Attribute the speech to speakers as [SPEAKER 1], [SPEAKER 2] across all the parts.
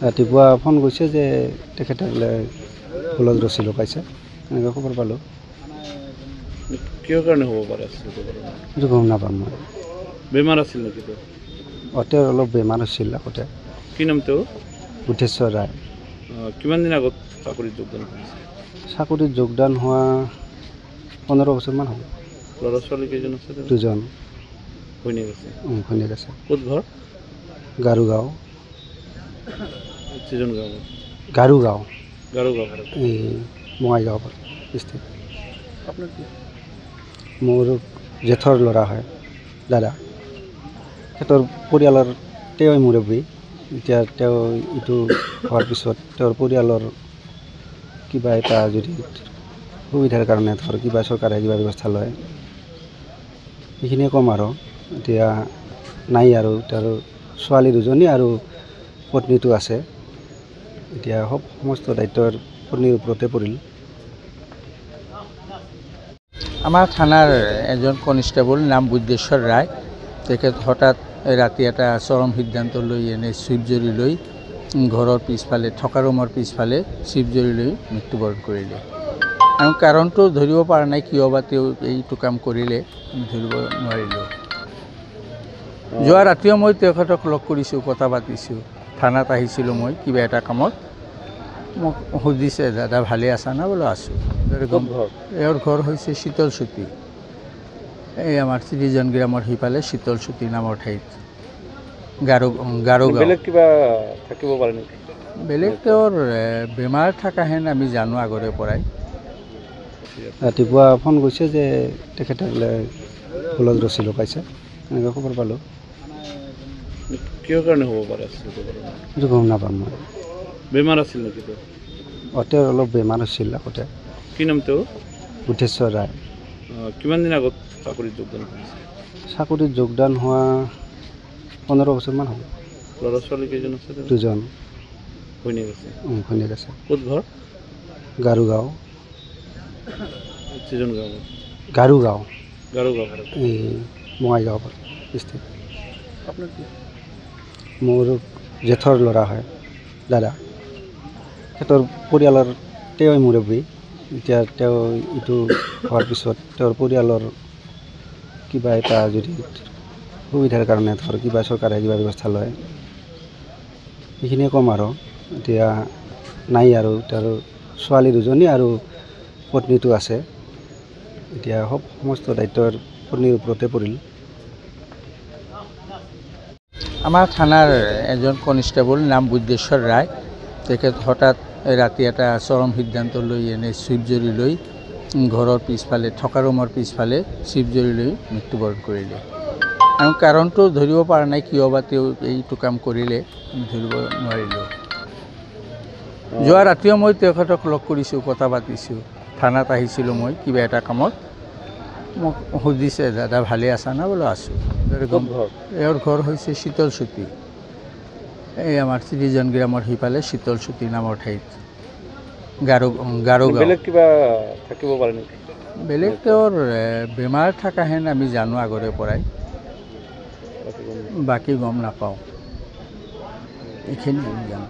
[SPEAKER 1] ৰাতিপুৱা ফোন কৰিছে যে তেখেতে বোলে ফুলত ৰছী লগাইছে, এনেকৈ খবৰ পালোঁ।
[SPEAKER 2] কিহৰ কাৰণে হ'ব পাৰে?
[SPEAKER 1] সেইটো গম নাপাম মই।
[SPEAKER 2] বেমাৰ আছিল নেকি?
[SPEAKER 1] তেওঁৰ অলপ বেমাৰ হৈছিল আগতে।
[SPEAKER 2] কি নাম তেওঁ?
[SPEAKER 1] বুদ্ধেশ্বৰ ৰায়।
[SPEAKER 2] কিমান দিন আগত চাকৰিত যোগদান কৰিছে?
[SPEAKER 1] চাকৰিত যোগদান হোৱা 15 বছৰমান হ'ব।
[SPEAKER 2] ল'ৰা ছোৱালী কেইজন আছে?
[SPEAKER 1] 2জন।
[SPEAKER 2] ঘৈণীয়েক আছে?
[SPEAKER 1] ঘৈণীয়েক আছে।
[SPEAKER 2] ক'ত ঘৰ?
[SPEAKER 1] গাৰুগাঁও।
[SPEAKER 2] গাৰুগাঁও
[SPEAKER 1] এই বঙাইগাঁও ডিষ্ট্ৰিক্ট।
[SPEAKER 2] আপোনাৰ কি?
[SPEAKER 1] মোৰ জেঠৰ ল'ৰা হয়, দাদা। তেখেতৰ পৰিয়ালৰ তেওঁই মুৰব্বী। এতিয়া তেওঁ এইটো হোৱাৰ পিছত তেওঁৰ পৰিয়ালৰ কিবা এটা যদি সুবিধাৰ কাৰণে ধৰ কিবা চৰকাৰে কিবা ব্যৱস্থা লয়, সেইখিনিয়ে ক'ম আৰু। এতিয়া নাই আৰু তেওঁৰ ছোৱালী 2জনী আৰু পত্নীটো আছে। এতিয়া সমস্ত দায়িত্বৰ পত্নীৰ ওপৰতে পৰিল।
[SPEAKER 3] আমাৰ থানাৰ এজন কনষ্টেবল নাম বুদ্ধেশ্বৰ ৰায়, তেখেত হঠাৎ ৰাতি এটা চৰম সিদ্ধান্ত লৈ এনে চুইপ জৰি লৈ ঘৰৰ পিছফালে থকা ৰুমৰ পিছফালে চুইপ জৰি লৈ মৃত্যুবৰণ কৰিলে। আৰু কাৰণটো ধৰিব পৰা নাই, কিয় বা তেওঁ এইটো কাম কৰিলে ধৰিব নোৱাৰিলোঁ। যোৱা ৰাতিও মই তেখেতক লগ কৰিছোঁ, কথা পাতিছোঁ। থানাত আহিছিলোঁ মই কিবা এটা কামত। মোক সুধিছে, দাদা ভালে আছা না? বোলো আছোঁ। এওঁৰ ঘৰ হৈছে শীতলচুটি, এই আমাৰ ত্ৰিজন গ্ৰামৰ সিফালে শীতলচুটি নামৰ ঠাইত। গাৰুগাঁও।
[SPEAKER 2] বেলেগ কিবা থাকিব পাৰে নেকি?
[SPEAKER 3] বেলেগ তেওঁৰ বেমাৰ থকাহেন আমি জানো আগৰে পৰাই।
[SPEAKER 1] ৰাতিপুৱা ফোন কৰিছে যে তেখেতে বোলে ফুলত ৰছী লগাইছে, এনেকৈ খবৰ পালোঁ।
[SPEAKER 2] কিহৰ কাৰণে হ'ব পাৰে?
[SPEAKER 1] সেইটো গম নাপাম মই।
[SPEAKER 2] বেমাৰ আছিল নেকি?
[SPEAKER 1] তেওঁৰ অলপ বেমাৰ হৈছিল আগতে।
[SPEAKER 2] কি নাম তেওঁ?
[SPEAKER 1] বুদ্ধেশ্বৰ ৰায়।
[SPEAKER 2] কিমান দিন আগত চাকৰিত যোগদান কৰিছে?
[SPEAKER 1] চাকৰিত যোগদান হোৱা 15 বছৰমান হ'ব।
[SPEAKER 2] ল'ৰা ছোৱালী কেইজন আছে?
[SPEAKER 1] 2জন।
[SPEAKER 2] ঘৈণীয়েক আছে?
[SPEAKER 1] ঘৈণীয়েক আছে।
[SPEAKER 2] ক'ত ঘৰ?
[SPEAKER 1] গাৰুগাঁও।
[SPEAKER 2] গাৰুগাঁও
[SPEAKER 1] এই বঙাইগাঁও ডিষ্ট্ৰিক্ট।
[SPEAKER 2] আপোনাৰ কি?
[SPEAKER 1] মোৰ জেঠৰ ল'ৰা হয়, দাদা। তেখেতৰ পৰিয়ালৰ তেওঁই মুৰব্বী। এতিয়া তেওঁ এইটো হোৱাৰ পিছত তেওঁৰ পৰিয়ালৰ কিবা এটা যদি সুবিধাৰ কাৰণে ধৰ কিবা চৰকাৰে কিবা ব্যৱস্থা লয়, সেইখিনিয়ে ক'ম আৰু। এতিয়া নাই আৰু তেওঁৰ ছোৱালী 2জনী আৰু পত্নীটো আছে। এতিয়া সমস্ত দায়িত্বৰ পত্নীৰ ওপৰতে পৰিল।
[SPEAKER 3] আমাৰ থানাৰ এজন কনষ্টেবল নাম বুদ্ধেশ্বৰ ৰায়, তেখেত হঠাৎ ৰাতি এটা চৰম সিদ্ধান্ত লৈ এনে চুইপ জৰি লৈ ঘৰৰ পিছফালে থকা ৰুমৰ পিছফালে চুইপ জৰি লৈ মৃত্যুবৰণ কৰিলে। আৰু কাৰণটো ধৰিব পৰা নাই, কিয় বা তেওঁ এইটো কাম কৰিলে ধৰিব নোৱাৰিলোঁ। যোৱা ৰাতিও মই তেখেতক লগ কৰিছোঁ, কথা পাতিছোঁ। থানাত আহিছিলোঁ মই কিবা এটা কামত। মোক সুধিছে, দাদা ভালে আছা না? বোলো আছোঁ। এওঁৰ ঘৰ হৈছে শীতলচুটি, এই আমাৰ ত্ৰিজন গ্ৰামৰ সিফালে শীতলচুটি নামৰ ঠাইত। গাৰুগাঁও।
[SPEAKER 2] বেলেগ কিবা থাকিব পাৰে নেকি?
[SPEAKER 3] বেলেগ তেওঁৰ বেমাৰ থকাহেন আমি জানো আগৰে পৰাই, বাকী গম নাপাওঁ। এইখিনি আমি জানো।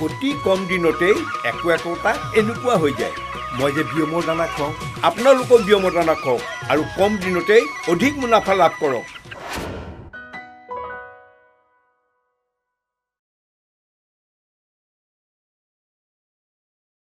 [SPEAKER 4] অতি কম দিনতেই একোটা এনেকুৱা হৈ যায়। মই যে বিয়মৰ দানা খুৱাওঁ, আপোনালোকেও বিয়মৰ দানা খুৱাওক আৰু কম দিনতেই অধিক মুনাফা লাভ কৰক।